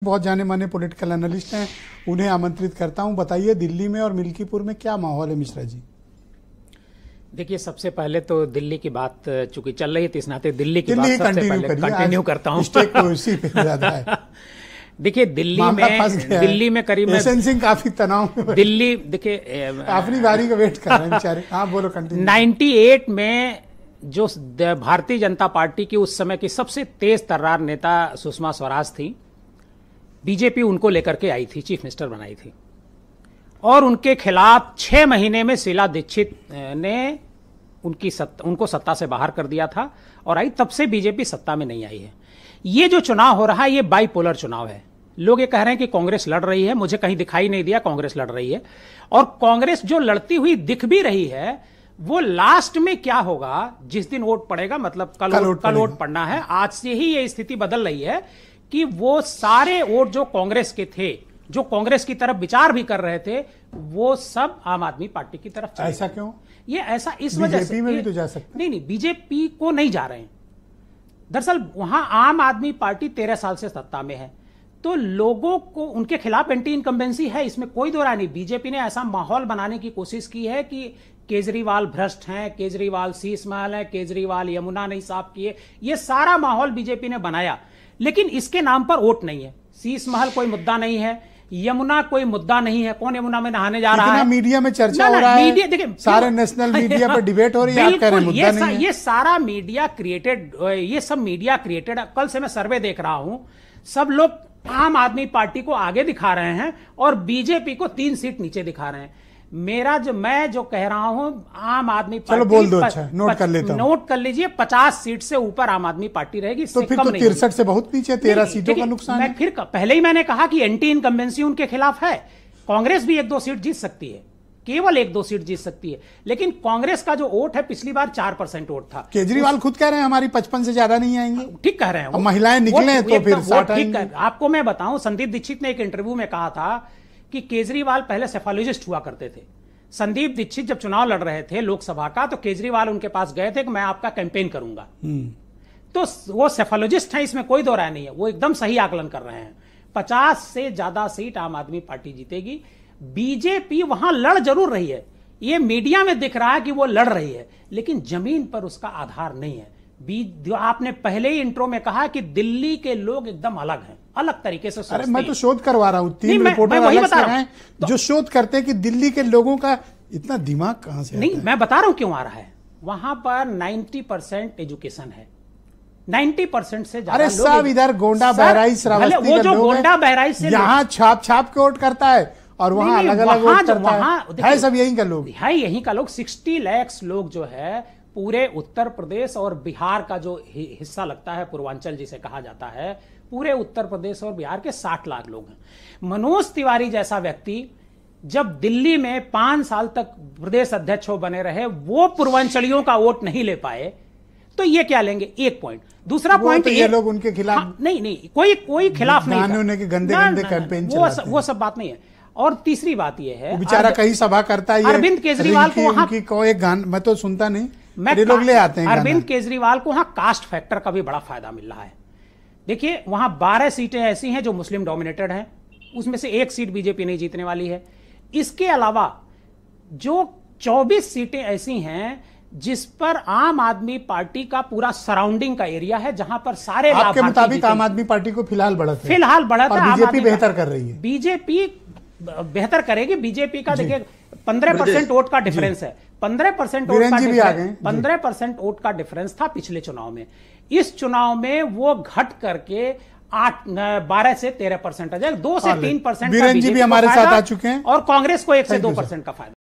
बहुत जाने माने पॉलिटिकल एनालिस्ट हैं, उन्हें आमंत्रित करता हूं। बताइए, दिल्ली में और मिल्कीपुर में क्या माहौल है मिश्रा जी? देखिए, सबसे पहले तो दिल्ली की बात चूंकि चल रही है, इस नाते दिल्ली की बात सबसे पहले कंटिन्यू करता हूं। उसी पे ज्यादा है। देखिए, दिल्ली में करीब सिंह काफी तनाव में। दिल्ली देखिए अपनी बारी का वेट कर रहे हैं बेचारे। हाँ बोलो, कंटिन्यू। 98 में जो भारतीय जनता पार्टी की उस समय की सबसे तेज तर्रार नेता सुषमा स्वराज थी, बीजेपी उनको लेकर के आई थी, चीफ मिनिस्टर बनाई थी, और उनके खिलाफ 6 महीने में शीला दीक्षित ने उनको सत्ता से बाहर कर दिया था और आई, तब से बीजेपी सत्ता में नहीं आई है। ये जो चुनाव हो रहा है, ये बाइपोलर चुनाव है। लोग ये कह रहे हैं कि कांग्रेस लड़ रही है, मुझे कहीं दिखाई नहीं दिया कांग्रेस लड़ रही है। और कांग्रेस जो लड़ती हुई दिख भी रही है, वो लास्ट में क्या होगा, जिस दिन वोट पड़ेगा, मतलब कल वोट पड़ना है, आज से ही ये स्थिति बदल रही है कि वो सारे वोट जो कांग्रेस के थे, जो कांग्रेस की तरफ विचार भी कर रहे थे, वो सब आम आदमी पार्टी की तरफ चले। ऐसा क्यों? ये ऐसा इस वजह से, में भी तो जा सकते। नहीं, बीजेपी को नहीं जा रहे हैं। दरअसल वहां आम आदमी पार्टी 13 साल से सत्ता में है, तो लोगों को उनके खिलाफ एंटी इनकम्बेंसी है, इसमें कोई दो राय नहीं। बीजेपी ने ऐसा माहौल बनाने की कोशिश की है कि केजरीवाल भ्रष्ट हैं, केजरीवाल शीश महल है, केजरीवाल यमुना नहीं साफ किए, ये सारा माहौल बीजेपी ने बनाया। लेकिन इसके नाम पर वोट नहीं है। शीश महल कोई मुद्दा नहीं है, यमुना कोई मुद्दा नहीं है, कौन यमुना में नहाने जा रहा है? मीडिया में चर्चा हो रहा है, मीडिया देखिए, सारे नेशनल मीडिया पर डिबेट हो रही है, आप कह रहे हैं मुद्दा नहीं है। ये सारा मीडिया क्रिएटेड, ये सब मीडिया क्रिएटेड। कल से मैं सर्वे देख रहा हूं, सब लोग आम आदमी पार्टी को आगे दिखा रहे हैं और बीजेपी को 3 सीट नीचे दिखा रहे हैं। मैं जो कह रहा हूं, आम आदमी पार्टी, चलो बोल दो, अच्छा नोट कर लेता हूं। नोट कर लीजिए, 50 सीट से ऊपर आम आदमी पार्टी रहेगी। तो फिर तो 63 से बहुत पीछे, 13 सीटों का नुकसान है। फिर पहले ही मैंने कहा कि एंटी इनकम्बेंसी उनके खिलाफ है। कांग्रेस भी 1-2 सीट जीत सकती है, केवल 1-2 सीट जीत सकती है, लेकिन कांग्रेस का जो वोट है, पिछली बार 4% वोट था। केजरीवाल खुद कह रहे हैं हमारी 55 से ज्यादा नहीं आएंगे। ठीक कह रहे हैं, महिलाएं निकले तो फिर 60 आएंगे। आपको मैं बताऊं, संदीप दीक्षित ने एक इंटरव्यू में कहा था कि केजरीवाल पहले सेफोलॉजिस्ट हुआ करते थे। संदीप दीक्षित जब चुनाव लड़ रहे थे लोकसभा का, तो केजरीवाल उनके पास गए थे कि मैं आपका कैंपेन करूंगा। तो वो सेफोलॉजिस्ट है, इसमें कोई दो राय नहीं है, वो एकदम सही आकलन कर रहे हैं। 50 से ज्यादा सीट आम आदमी पार्टी जीतेगी। बीजेपी वहां लड़ जरूर रही है, ये मीडिया में दिख रहा है कि वो लड़ रही है, लेकिन जमीन पर उसका आधार नहीं है। आपने पहले ही इंट्रो में कहा कि दिल्ली के लोग एकदम अलग हैं, अलग तरीके से सोचते हैं। अरे मैं तो शोध करवा रहा हूं, 3 रिपोर्टर अलग से हैं जो शोध करते हैं कि दिल्ली के लोगों का इतना दिमाग कहां से नहीं, मैं बता रहा हूं क्यों आ रहा है। वहां पर 90% एजुकेशन है, 90% से ज्यादा। अरे सब इधर गोंडा बहराइच श्रावस्ती, वो जो गोंडा बहराइच से यहाँ छाप के वोट करता है और वहां अलग अलग वोट करता है, सब यहीं का लोग है, यहीं का लोग। 60 लाख लोग जो है, पूरे उत्तर प्रदेश और बिहार का जो हिस्सा लगता है, पूर्वांचल जिसे कहा जाता है, पूरे उत्तर प्रदेश और बिहार के 60 लाख लोग हैं। मनोज तिवारी जैसा व्यक्ति जब दिल्ली में 5 साल तक प्रदेश अध्यक्ष बने रहे, वो पूर्वांचलियों का वोट नहीं ले पाए, तो ये क्या लेंगे? 1 पॉइंट। दूसरा पॉइंट, ये लोग उनके खिलाफ, हाँ, नहीं, कोई खिलाफ नहीं, गंदे कैंपेन चलाते हैं, वो सब बात नहीं है। और तीसरी बात यह है, बेचारा कहीं सभा करता है, अरविंद केजरीवाल को वहां एक गान मैं तो सुनता नहीं, लोग ले आते हैं। अरविंद केजरीवाल को वहां कास्ट फैक्टर का भी बड़ा फायदा मिल रहा है। देखिए, वहां 12 सीटें ऐसी हैं जो मुस्लिम डोमिनेटेड हैं, उसमें से 1 सीट बीजेपी नहीं जीतने वाली है। इसके अलावा जो 24 सीटें ऐसी हैं जिस पर आम आदमी पार्टी का पूरा सराउंडिंग का एरिया है, जहां पर सारे आपके मुताबिक आम आदमी पार्टी को फिलहाल बढ़त है, बीजेपी बेहतर कर रही है। बीजेपी बेहतर करेगी। बीजेपी का देखिए 15% वोट का डिफरेंस है, 15% वोट का डिफरेंस था पिछले चुनाव में। इस चुनाव में वो घट करके 12 से 13% आ जाएगा, 2 से 3% बीरेन जी भी हमारे साथ आ चुके हैं, और कांग्रेस को 1 से 2% का फायदा।